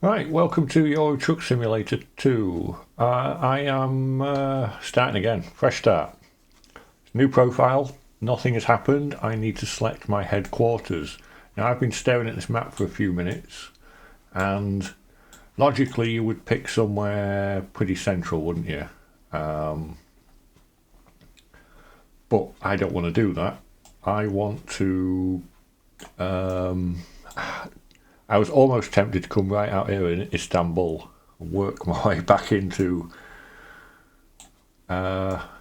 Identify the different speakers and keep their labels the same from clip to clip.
Speaker 1: Right, welcome to Euro Truck Simulator 2. I am starting again, fresh start. New profile, nothing has happened. I need to select my headquarters. Now I've been staring at this map for a few minutes, and logically you would pick somewhere pretty central, wouldn't you? But I don't want to do that. I want to... I was almost tempted to come right out here in Istanbul and work my way back into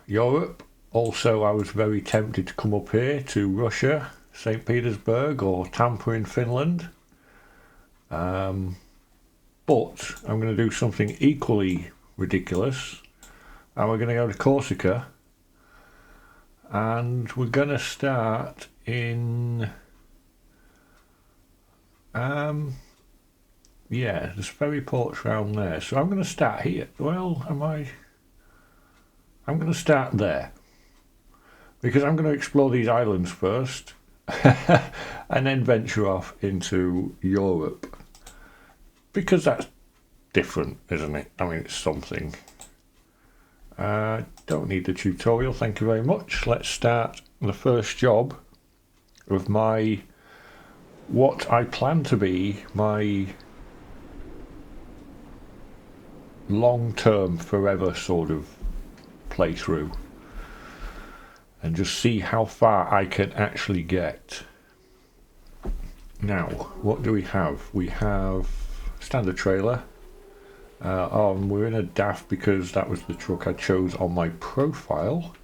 Speaker 1: Europe. Also, I was very tempted to come up here to Russia, St. Petersburg or Tampa in Finland. But I'm going to do something equally ridiculous. And we're going to go to Corsica. And we're going to start in... yeah, there's ferry ports around there. So I'm going to start here. Well, I'm going to start there. Because I'm going to explore these islands first. And then venture off into Europe. Because that's different, isn't it? I mean, it's something. Don't need the tutorial, thank you very much. Let's start the first job of my... what I plan to be my long-term, forever sort of playthrough, and just see how far I can actually get. Now, what do we have? We have standard trailer. We're in a DAF because that was the truck I chose on my profile.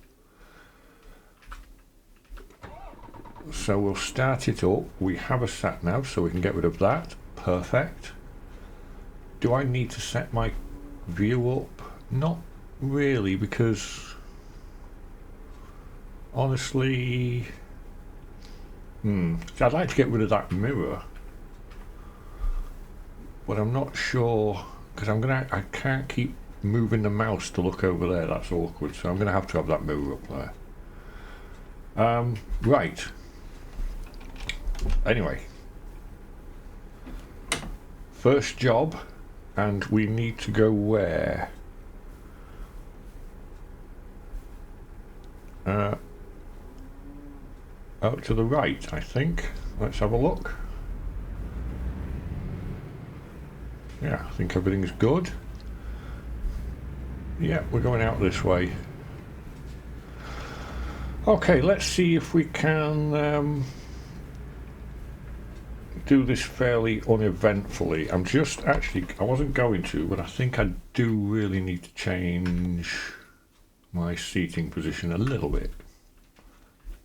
Speaker 1: So we'll start it up. We have a sat nav, so we can get rid of that. Perfect. Do I need to set my view up? Not really, because honestly, I'd like to get rid of that mirror, but I'm not sure because I can't keep moving the mouse to look over there. That's awkward. So I'm going to have that mirror up there. Right. Anyway, first job, and we need to go where? Out to the right, I think. Let's have a look. Yeah, I think everything's good. Yeah, we're going out this way. Okay, let's see if we can do this fairly uneventfully. I wasn't going to, but I think I do really need to change my seating position a little bit.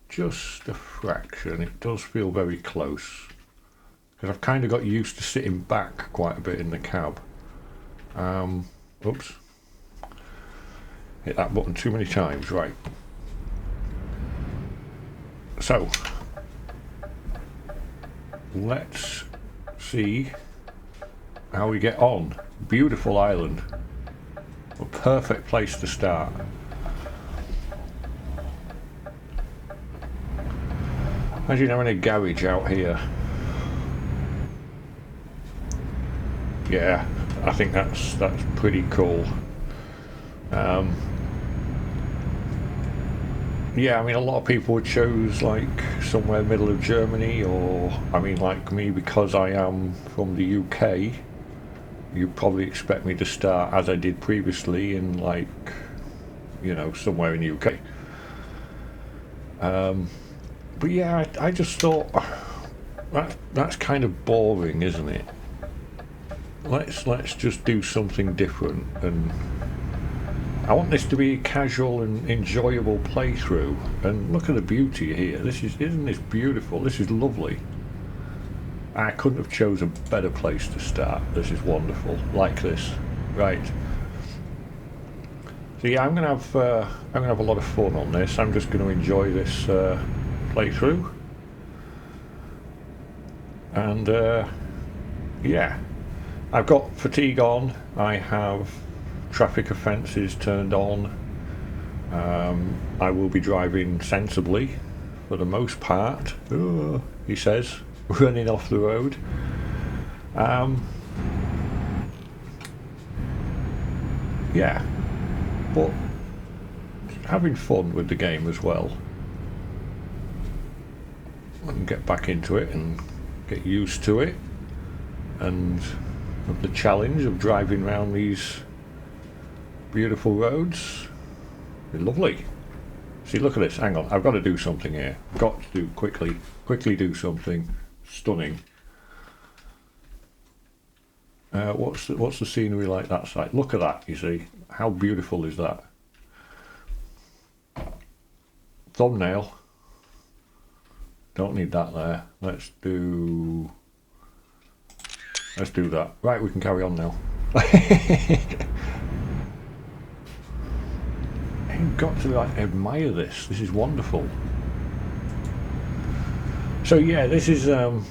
Speaker 1: Just a fraction. It does feel very close. Because I've kind of got used to sitting back quite a bit in the cab. Oops. Hit that button too many times, right. So, let's see how we get on. Beautiful island. A perfect place to start. Imagine having a garage out here. Yeah, I think that's pretty cool. Yeah, I mean, a lot of people would choose like somewhere middle of Germany, or I mean, like me, because I am from the UK, you'd probably expect me to start as I did previously in like, you know, somewhere in the UK. But yeah, I just thought that's kind of boring, isn't it? Let's just do something different, and I want this to be a casual and enjoyable playthrough. And look at the beauty here. Isn't this beautiful? This is lovely. I couldn't have chosen a better place to start. This is wonderful. Like this, right? So yeah, I'm gonna have a lot of fun on this. I'm just going to enjoy this playthrough, and yeah, I've got fatigue on. I have traffic offences turned on. I will be driving sensibly for the most part. He says, running off the road. yeah, but having fun with the game as well. And get back into it and get used to it, and of the challenge of driving around these beautiful roads. They're lovely. See, look at this. Hang on, I've got to do something here. I've got to do quickly do something stunning. What's the scenery like that side? Look at that. You see, how beautiful is that? Thumbnail. Don't need that there. Let's do that. Right, we can carry on now. You've got to like admire this. This is wonderful. So yeah, this is I've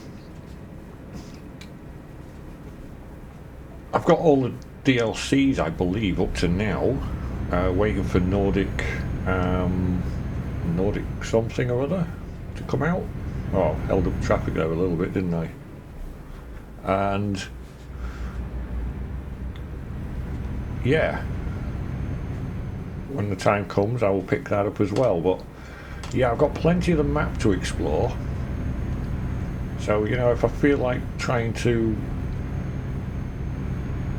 Speaker 1: got all the DLCs, I believe, up to now. Waiting for Nordic something or other to come out. Oh, held up traffic there a little bit, didn't I? And yeah, when the time comes I will pick that up as well. But yeah, I've got plenty of the map to explore, so you know, if I feel like trying to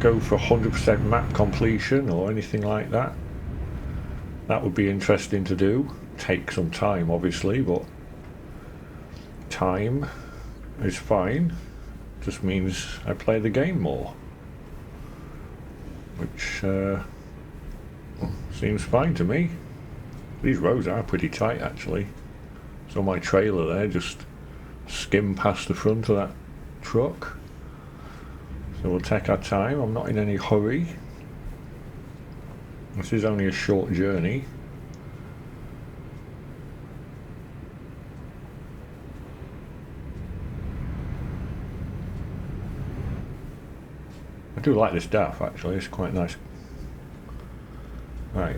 Speaker 1: go for 100% map completion or anything like that, that would be interesting to do. Take some time obviously, but time is fine. Just means I play the game more, which seems fine to me. These roads are pretty tight actually, so my trailer there just skimmed past the front of that truck. So we'll take our time. I'm not in any hurry. This is only a short journey. I do like this DAF actually, it's quite nice. Right.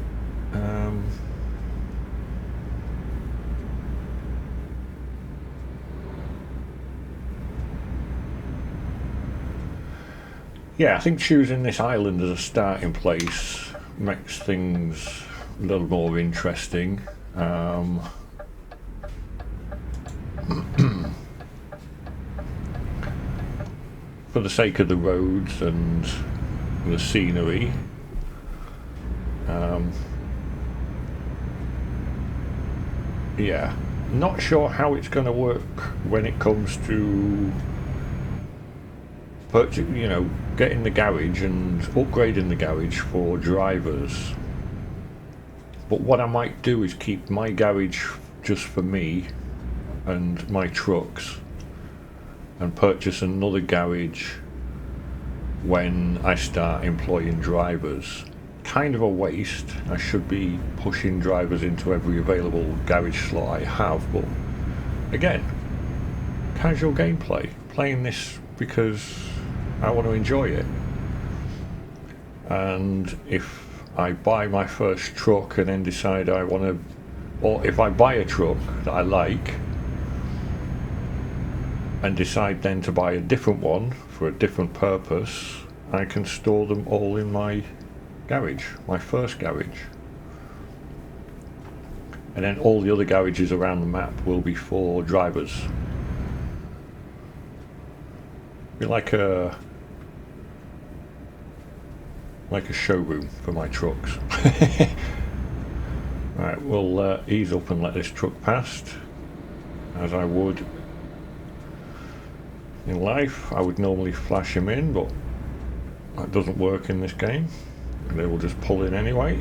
Speaker 1: Yeah, I think choosing this island as a starting place makes things a little more interesting. For the sake of the roads and the scenery. Yeah, not sure how it's going to work when it comes to getting the garage and upgrading the garage for drivers. But what I might do is keep my garage just for me and my trucks, and purchase another garage when I start employing drivers. Kind of a waste. I should be pushing drivers into every available garage slot I have, but again, casual gameplay, playing this because I want to enjoy it. And if I buy my first truck and then decide I want to, or if I buy a truck that I like and decide then to buy a different one for a different purpose, I can store them all in my garage, my first garage. And then all the other garages around the map will be for drivers. Be like a showroom for my trucks. Right, we'll ease up and let this truck past, as I would in life. I would normally flash him in, but that doesn't work in this game. They will just pull in anyway.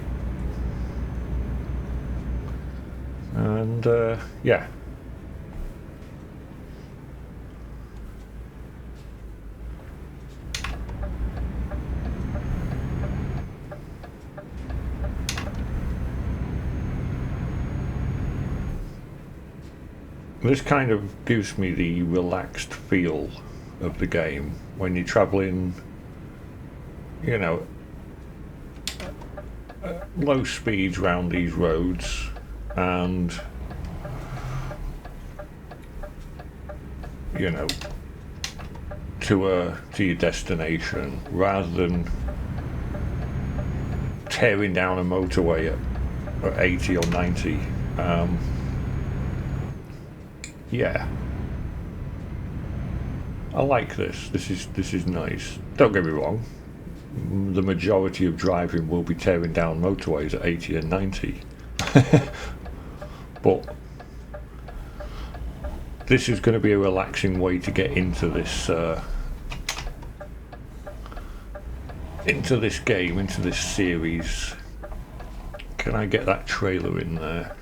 Speaker 1: And yeah. This kind of gives me the relaxed feel of the game when you're travelling, you know, low speeds around these roads, and you know, to your destination, rather than tearing down a motorway at 80 or 90. Yeah, I like this. This is nice. Don't get me wrong. The majority of driving will be tearing down motorways at 80 and 90. But this is going to be a relaxing way to get into this game, into this series. Can I get that trailer in there?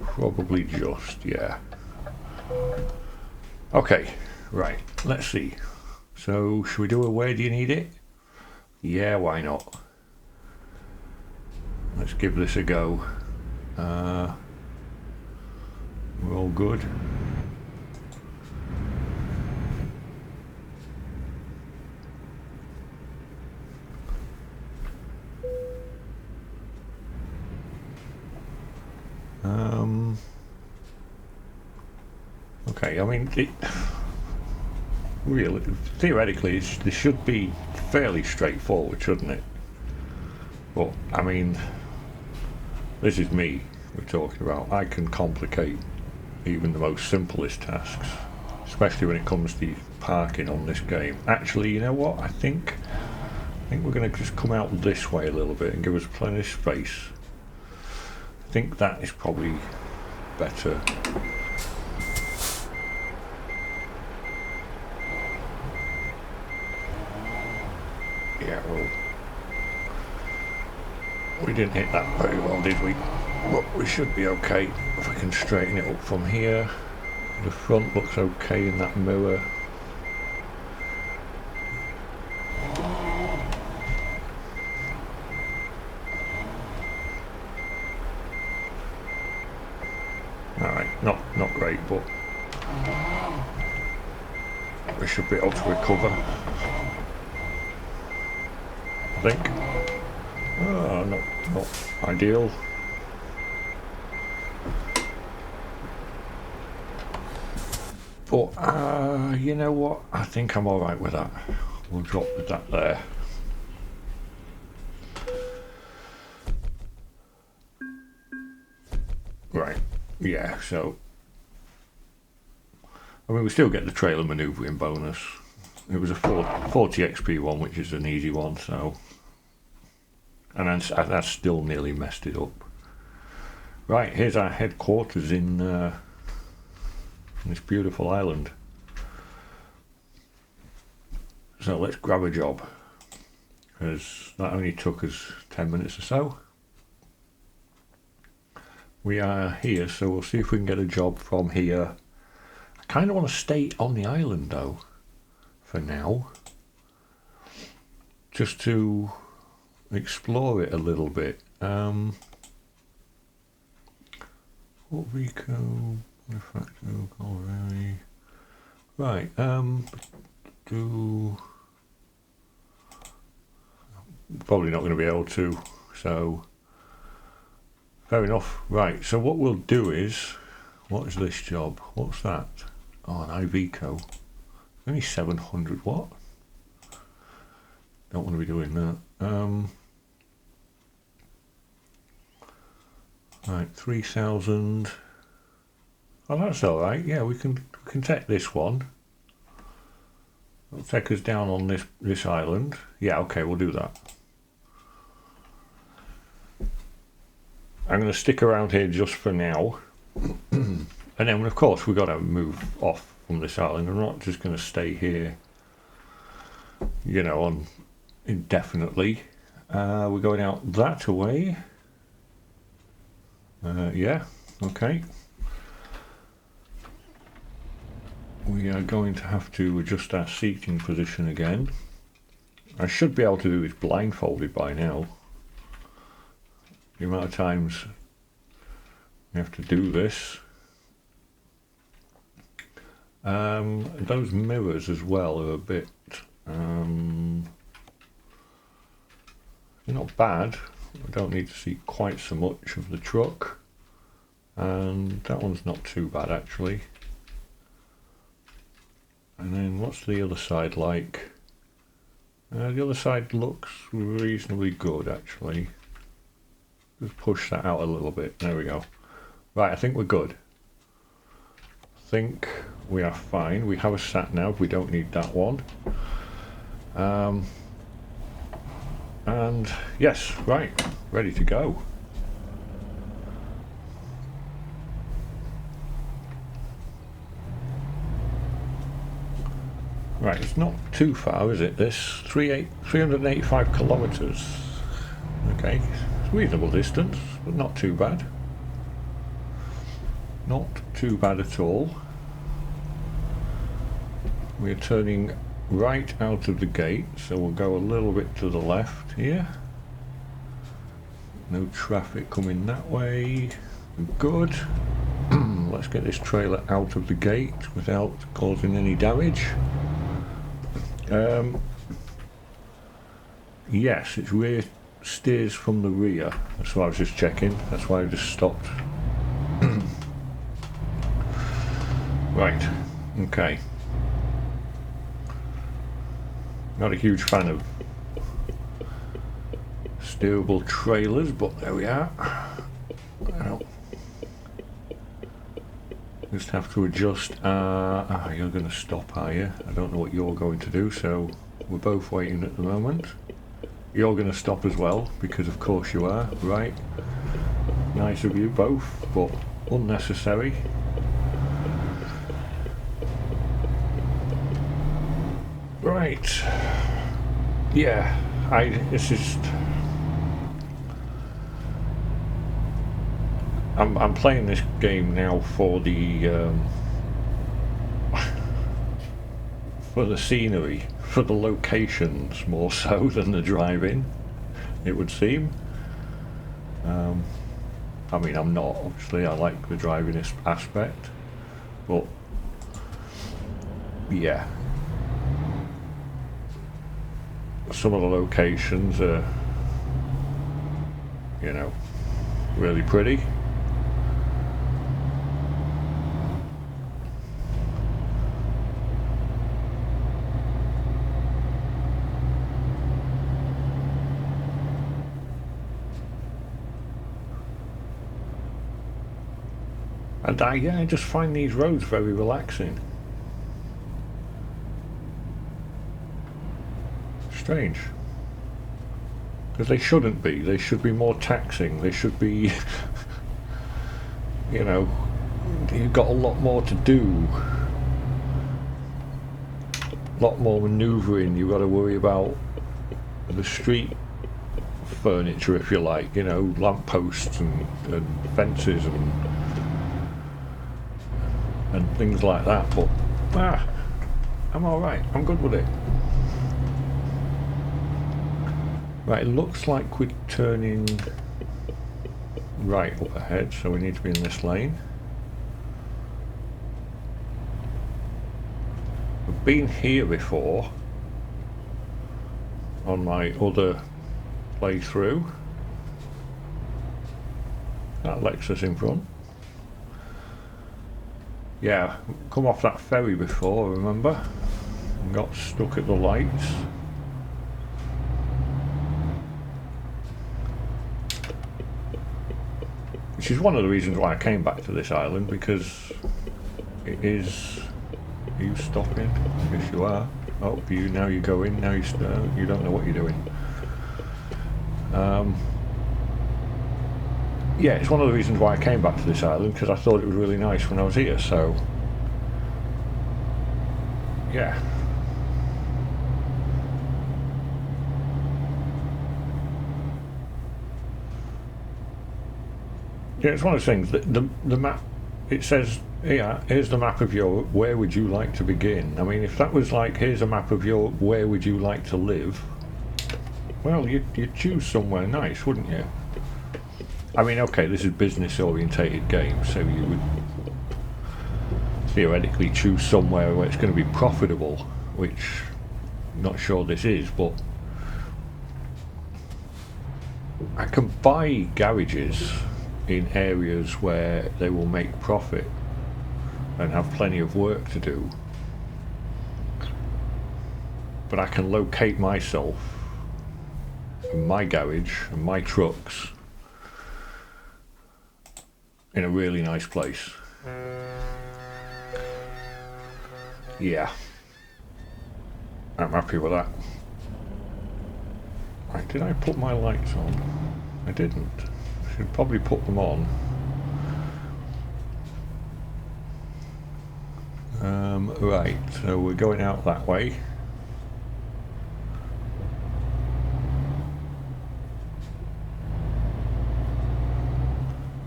Speaker 1: Probably just, yeah. Okay, right, let's see. So, should we do a where do you need it? Yeah, why not? Let's give this a go. We're all good. Okay, I mean, really, theoretically, this should be fairly straightforward, shouldn't it? But, I mean, this is me we're talking about. I can complicate even the most simplest tasks, especially when it comes to parking on this game. Actually, you know what? I think we're going to just come out this way a little bit and give us plenty of space. I think that is probably better. Yeah, well, we didn't hit that very well, did we? But we should be okay if we can straighten it up from here. The front looks okay in that mirror. Alright, not great, but we should be able to recover, I think. Oh, not ideal. But, you know what? I think I'm alright with that. We'll drop that there. Right, yeah, so... I mean, we still get the trailer manoeuvring bonus. It was a 40 XP one, which is an easy one, so... And that's still nearly messed it up. Right, here's our headquarters in this beautiful island. So let's grab a job, because that only took us 10 minutes or so. We are here, so we'll see if we can get a job from here. I kind of want to stay on the island though, for now, just to explore it a little bit. Puerto Rico, Manufacturing, Colorado. Right, probably not going to be able to, so fair enough. Right, so what we'll do is, what is this job? What's that? Oh, an Iveco. Only 700 watt. Don't want to be doing that. Right, 3,000. Oh, that's all right. Yeah, we can take this one. It'll take us down on this island. Yeah, okay, we'll do that. I'm going to stick around here just for now. And then, of course, we've got to move off from this island. I'm not just going to stay here, you know, on indefinitely. We're going out that way. Yeah, okay. We are going to have to adjust our seating position again. I should be able to do this blindfolded by now. The amount of times we have to do this. Those mirrors as well are a bit... they're not bad. I don't need to see quite so much of the truck. And that one's not too bad actually. And then what's the other side like? The other side looks reasonably good, actually. Just push that out a little bit. There we go. Right, I think we're good. I think we are fine. We have a sat nav. We don't need that one. And yes, right, ready to go. Right, it's not too far, is it? This 385 kilometres. Okay, it's a reasonable distance, but not too bad. Not too bad at all. We're turning right out of the gate, so we'll go a little bit to the left here. No traffic coming that way. Good. Let's get this trailer out of the gate without causing any damage. Yes, it's rear steers from the rear. That's what I was just checking. That's why I just stopped. Right. Okay. Not a huge fan of steerable trailers, but there we are. Well, just have to adjust. You're going to stop, are you? I don't know what you're going to do, so we're both waiting at the moment. You're going to stop as well, because of course you are, right? Nice of you both, but unnecessary. Right. Yeah, it's just... I'm playing this game now for the scenery, for the locations more so than the driving, it would seem. I mean, I'm not, obviously. I like the driving aspect, but yeah, some of the locations are, you know, really pretty. And I just find these roads very relaxing. Strange. Because they shouldn't be. They should be more taxing. They should be, you know, you've got a lot more to do. A lot more manoeuvring. You've got to worry about the street furniture, if you like, you know, lampposts and fences and things like that, but I'm alright, I'm good with it. Right, it looks like we're turning right up ahead, so we need to be in this lane. I've been here before on my other playthrough. That Lexus in front. Yeah, come off that ferry before, remember? And got stuck at the lights. Which is one of the reasons why I came back to this island, because it is... Are you stopping? Yes you are. Oh, now you go in, now you don't know what you're doing. Yeah, it's one of the reasons why I came back to this island, because I thought it was really nice when I was here, so... Yeah. Yeah, it's one of those things, the map, it says, yeah, here's the map of your, where would you like to begin? I mean, if that was like, here's a map of your, where would you like to live? Well, you'd choose somewhere nice, wouldn't you? I mean, okay, this is business-orientated game, so you would theoretically choose somewhere where it's going to be profitable, which I'm not sure this is, but I can buy garages in areas where they will make profit and have plenty of work to do. but I can locate myself and my garage and my trucks in a really nice place. Yeah, I'm happy with that. Right, did I put my lights on? I didn't. I should probably put them on. Right, so we're going out that way.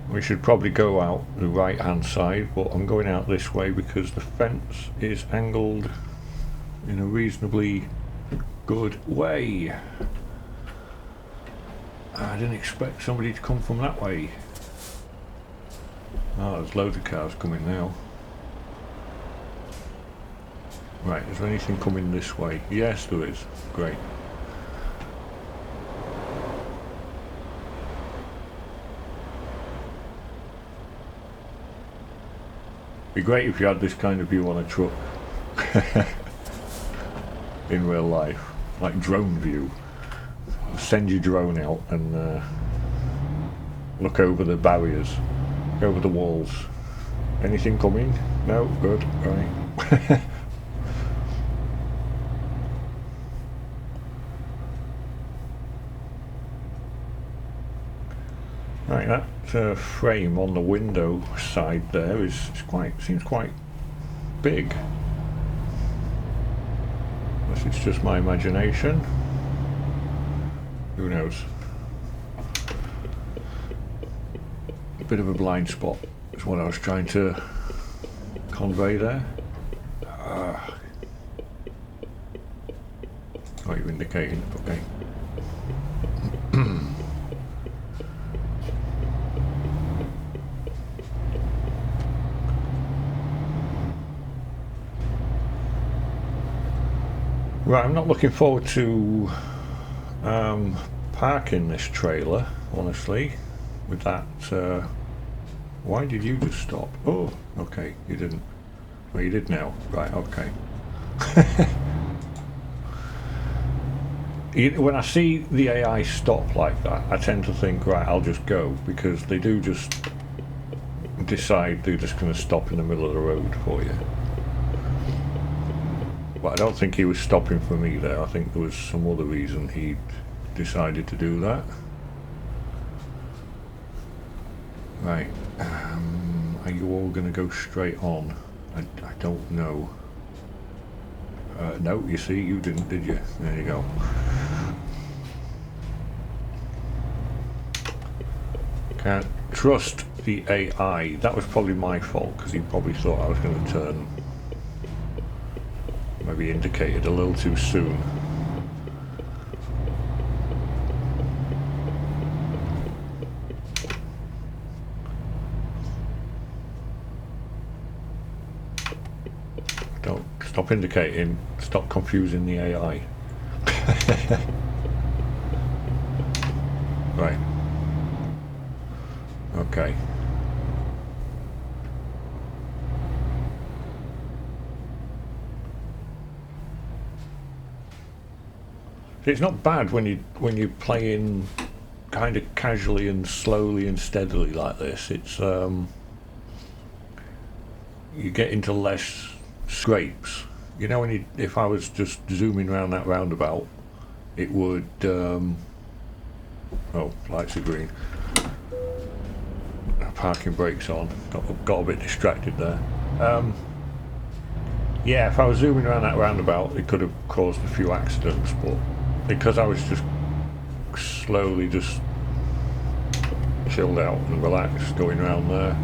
Speaker 1: We should probably go out the right hand side, but I'm going out this way because the fence is angled in a reasonably good way. I didn't expect somebody to come from that way. Oh, there's loads of cars coming now. Right, is there anything coming this way? Yes, there is. Great. Be great if you had this kind of view on a truck. In real life. Like drone view. Send your drone out and look over the barriers. Over the walls. Anything coming? No? Good. Right. Right, that frame on the window side there seems quite big. Unless it's just my imagination. Who knows? A bit of a blind spot is what I was trying to convey there. What are you indicating? Okay. Right, I'm not looking forward to parking this trailer, honestly, with that. Why did you just stop? Oh, okay, you didn't. Well, you did now. Right, okay. When I see the AI stop like that, I tend to think, right, I'll just go, because they do just decide they're just going to stop in the middle of the road for you. But I don't think he was stopping for me there. I think there was some other reason he decided to do that. Right. Are you all going to go straight on? I don't know. No, you see, you didn't, did you? There you go. Can't trust the AI. That was probably my fault, because he probably thought I was going to turn. Maybe indicated a little too soon. Don't stop indicating, stop confusing the AI. Right. Okay. It's not bad when you're playing kind of casually and slowly and steadily like this. It's you get into less scrapes. You know, if I was just zooming around that roundabout, it would. Oh, lights are green. Parking brakes on. Got a bit distracted there. Yeah, if I was zooming around that roundabout, it could have caused a few accidents, but because I was just slowly just chilled out and relaxed going around there,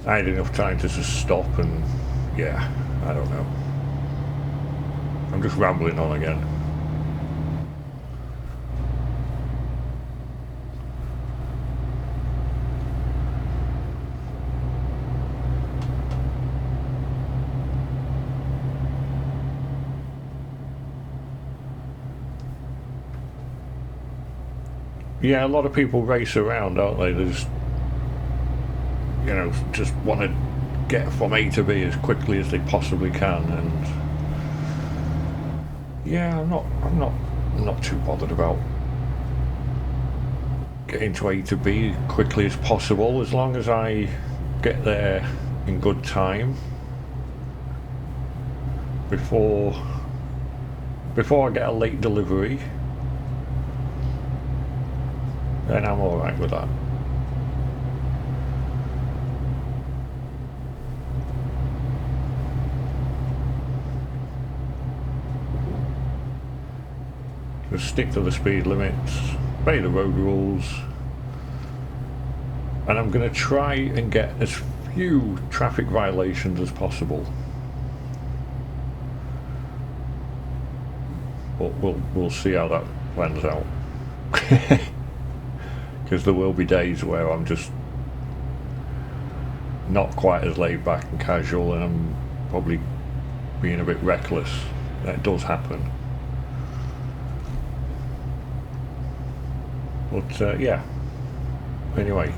Speaker 1: I had enough time to just stop and, yeah, I don't know. I'm just rambling on again. Yeah, a lot of people race around, don't they? They just, you know, just want to get from A to B as quickly as they possibly can, and Yeah, I'm not too bothered about getting to A to B quickly as possible, as long as I get there in good time before I get a late delivery, then I'm alright with that. Just stick to the speed limits, obey the road rules, and I'm going to try and get as few traffic violations as possible. But we'll see how that plans out. Because there will be days where I'm just not quite as laid back and casual, and I'm probably being a bit reckless. That does happen. But yeah, anyway.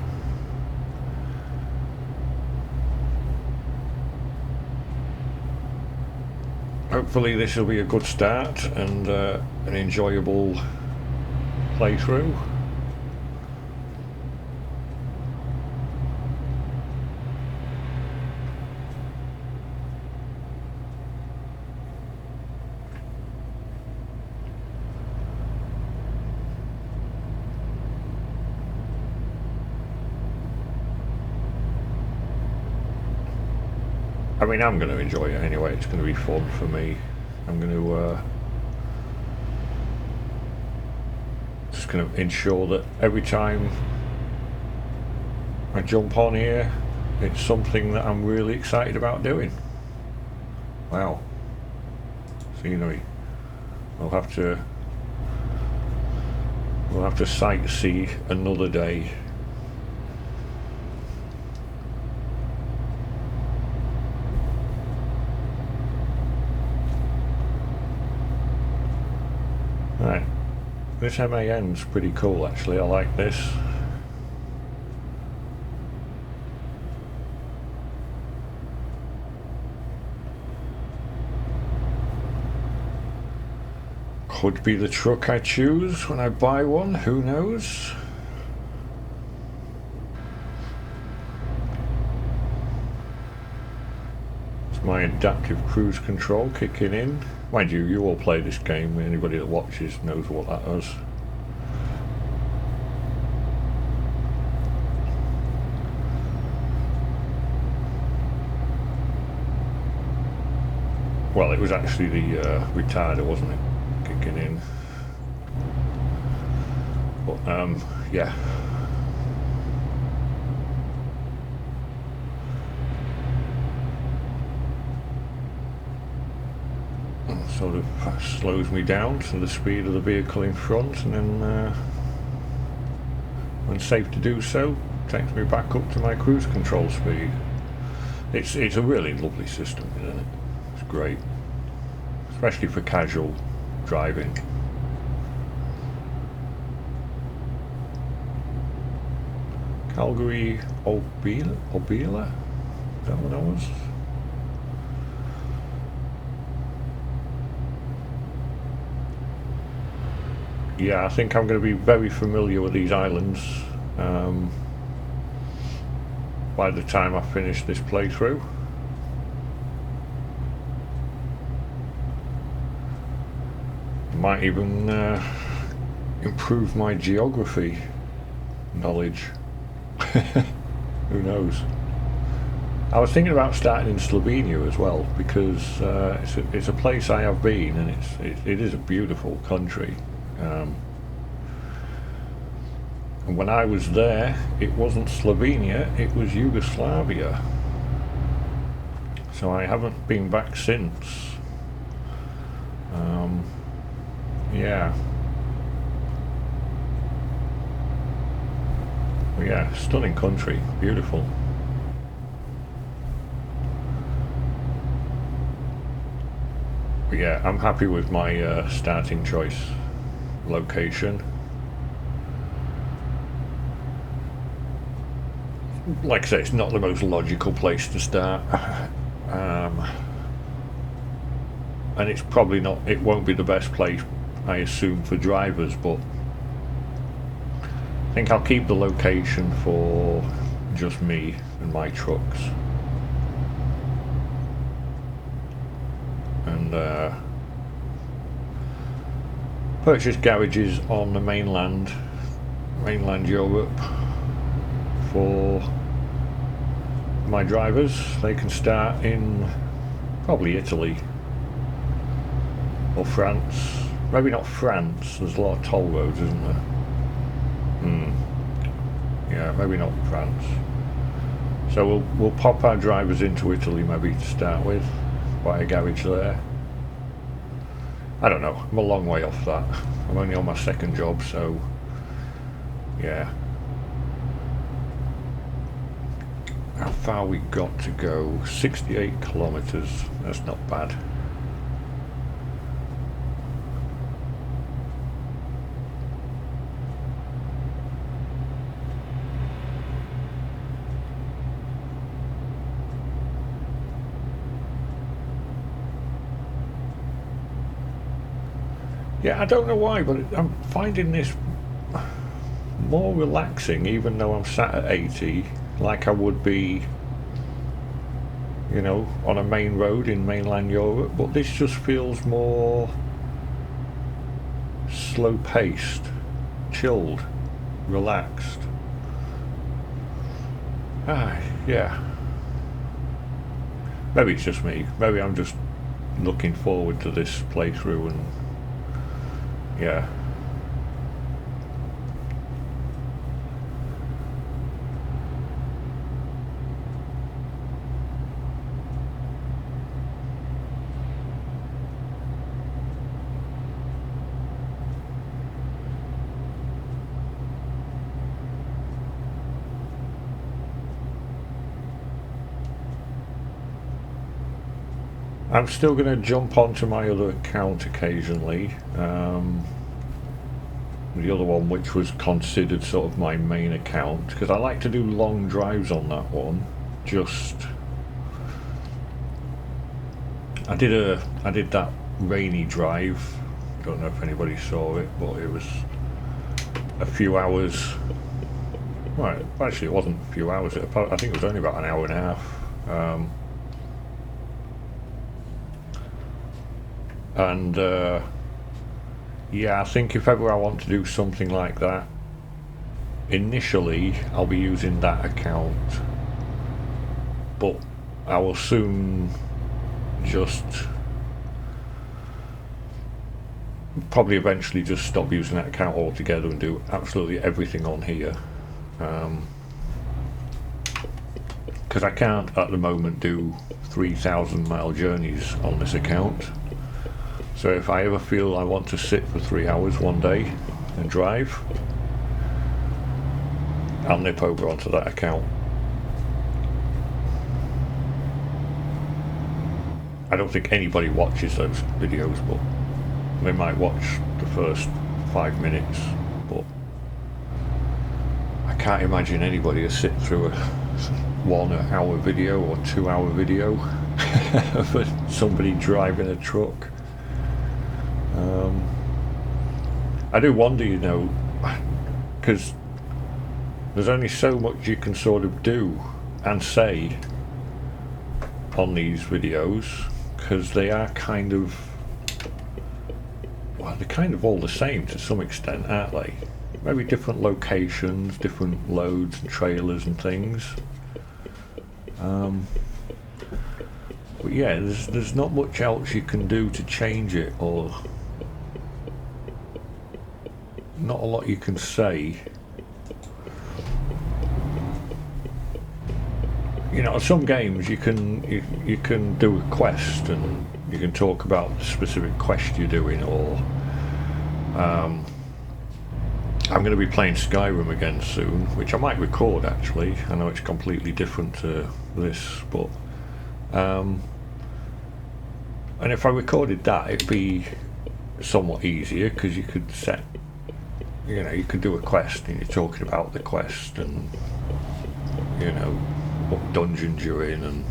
Speaker 1: Hopefully this will be a good start and an enjoyable playthrough. I mean, I'm going to enjoy it anyway. It's going to be fun for me. I'm going to just going to ensure that every time I jump on here, it's something that I'm really excited about doing. Wow, scenery. We'll have to sightsee another day. Right, this MAN's pretty cool actually, I like this. Could be the truck I choose when I buy one, who knows? It's my adaptive cruise control kicking in. Mind you, you all play this game. Anybody that watches knows what that is. Well, it was actually the retarder, wasn't it? Kicking in. But, yeah. Sort of slows me down to the speed of the vehicle in front, and then when safe to do so, takes me back up to my cruise control speed. It's a really lovely system, isn't it? It's great, especially for casual driving. Calgary Obila? Is that what that was? Yeah, I think I'm going to be very familiar with these islands by the time I finish this playthrough. Might even improve my geography knowledge. Who knows? I was thinking about starting in Slovenia as well, because it's a place I have been, and it is a beautiful country. And when I was there, it wasn't Slovenia, it was Yugoslavia. So I haven't been back since. Yeah. But yeah, stunning country, beautiful. But yeah, I'm happy with my starting choice location. Like I say, it's not the most logical place to start. and it's probably not, it won't be the best place, I assume, for drivers, but I think I'll keep the location for just me and my trucks. And purchase garages on the mainland Europe for my drivers. They can start in probably Italy or France. Maybe not France, there's a lot of toll roads, isn't there? Yeah, maybe not France. So we'll pop our drivers into Italy maybe to start with, buy a garage there. I don't know, I'm a long way off that. I'm only on my second job, so yeah. How far we got to go? 68 kilometers, that's not bad. Yeah, I don't know why, but I'm finding this more relaxing, even though I'm sat at 80, like I would be, you know, on a main road in mainland Europe, but this just feels more slow-paced, chilled, relaxed. Yeah. Maybe it's just me. Maybe I'm just looking forward to this playthrough and yeah. I'm still going to jump onto my other account occasionally. The other one, which was considered sort of my main account, because I like to do long drives on that one. I did that rainy drive. Don't know if anybody saw it, but it was a few hours. Well, actually, it wasn't a few hours. I think it was only about an hour and a half. Yeah, I think if ever I want to do something like that, initially I'll be using that account, but I will soon just probably eventually just stop using that account altogether and do absolutely everything on here, because I can't at the moment do 3,000 mile journeys on this account. So if I ever feel I want to sit for 3 hours one day and drive, I'll nip over onto that account. I don't think anybody watches those videos, but they might watch the first 5 minutes, but I can't imagine anybody to sit through a 1 hour video or 2 hour video of somebody driving a truck. I do wonder, you know, because there's only so much you can sort of do and say on these videos, because they are kind of, well, they're kind of all the same to some extent, aren't they? Maybe different locations, different loads and trailers and things. But yeah, there's not much else you can do to change it, or not a lot you can say. You know, some games you can do a quest and you can talk about the specific quest you're doing, or I'm going to be playing Skyrim again soon, which I might record actually. I know it's completely different to this, but and if I recorded that, it'd be somewhat easier, because you could set, you know, you could do a quest and you're talking about the quest and, you know, what dungeons you're in, and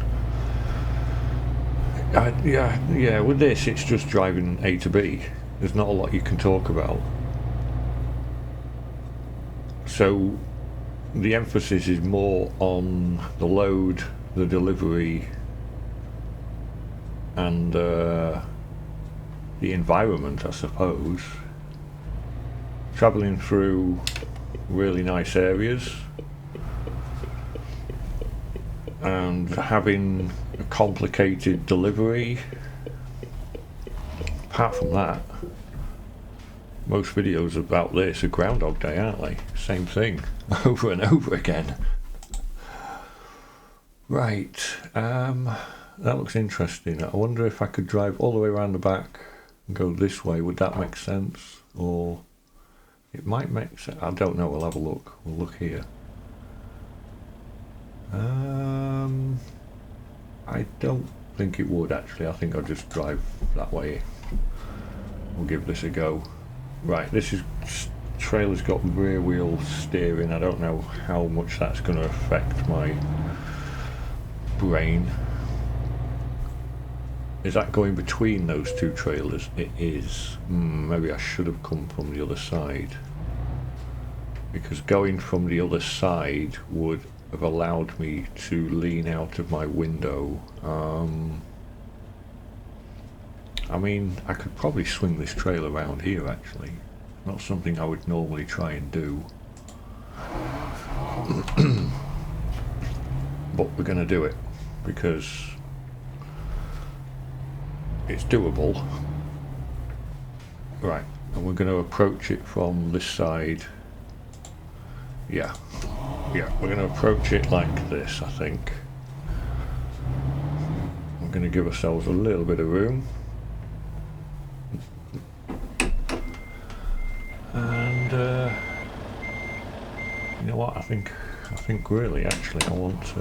Speaker 1: Yeah, with this it's just driving A to B. There's not a lot you can talk about. So the emphasis is more on the load, the delivery, and the environment, I suppose. Travelling through really nice areas and having a complicated delivery. Apart from that, most videos about this are Groundhog Day, aren't they? Same thing over and over again. Right, that looks interesting. I wonder if I could drive all the way around the back and go this way. Would that make sense? Or it might make sense. I don't know. We'll have a look. We'll look here. I don't think it would actually. I think I'll just drive that way. We'll give this a go. Right, this is trailer's got rear wheel steering. I don't know how much that's going to affect my brain. Is that going between those two trailers? It is. Maybe I should have come from the other side, because going from the other side would have allowed me to lean out of my window. I mean, I could probably swing this trailer around here actually. Not something I would normally try and do. But we're going to do it because it's doable. Right, and we're going to approach it from this side. Yeah, we're going to approach it like this, I think. We're going to give ourselves a little bit of room. And you know what, I think really actually I want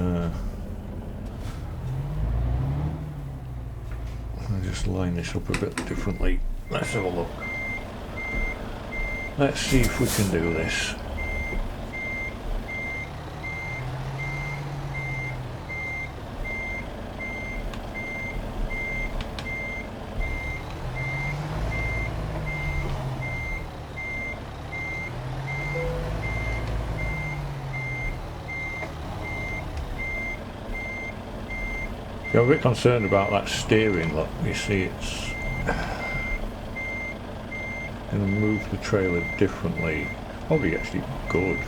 Speaker 1: I'll just line this up a bit differently. Let's have a look. Let's see if we can do this. I'm a bit concerned about that steering. Look, you see it's going to move the trailer differently. Probably actually good.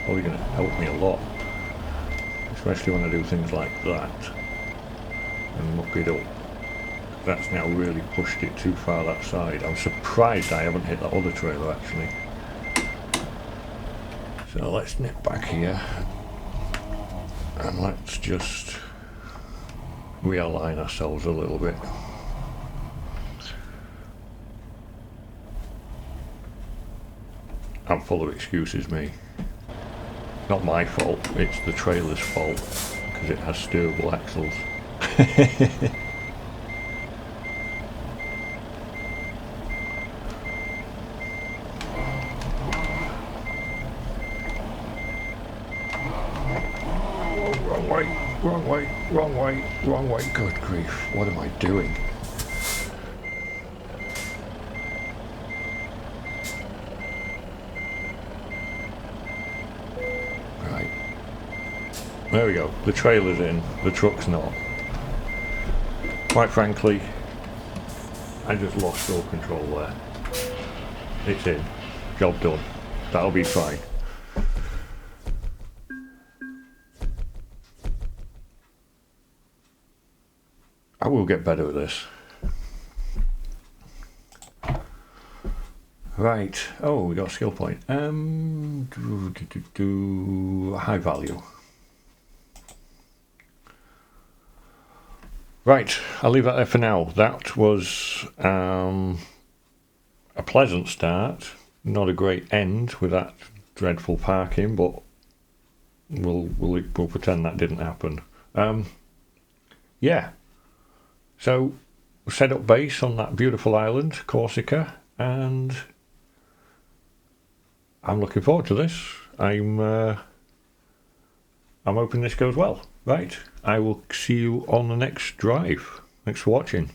Speaker 1: Probably going to help me a lot, especially when I do things like that and muck it up. That's now really pushed it too far that side. I'm surprised I haven't hit that other trailer actually. So let's nip back here and let's just realign ourselves a little bit. I'm full of excuses, me. Not my fault, it's the trailer's fault because it has steerable axles. Wrong way, good grief, what am I doing? Right, there we go, the trailer's in, the truck's not. Quite frankly, I just lost all control there. It's in, job done, that'll be fine. I will get better at this. Right. Oh, we got a skill point. High value. Right. I'll leave that there for now. That was a pleasant start. Not a great end with that dreadful parking, but we'll pretend that didn't happen. Yeah. So, set up base on that beautiful island, Corsica, and I'm looking forward to this. I'm hoping this goes well. Right, I will see you on the next drive. Thanks for watching.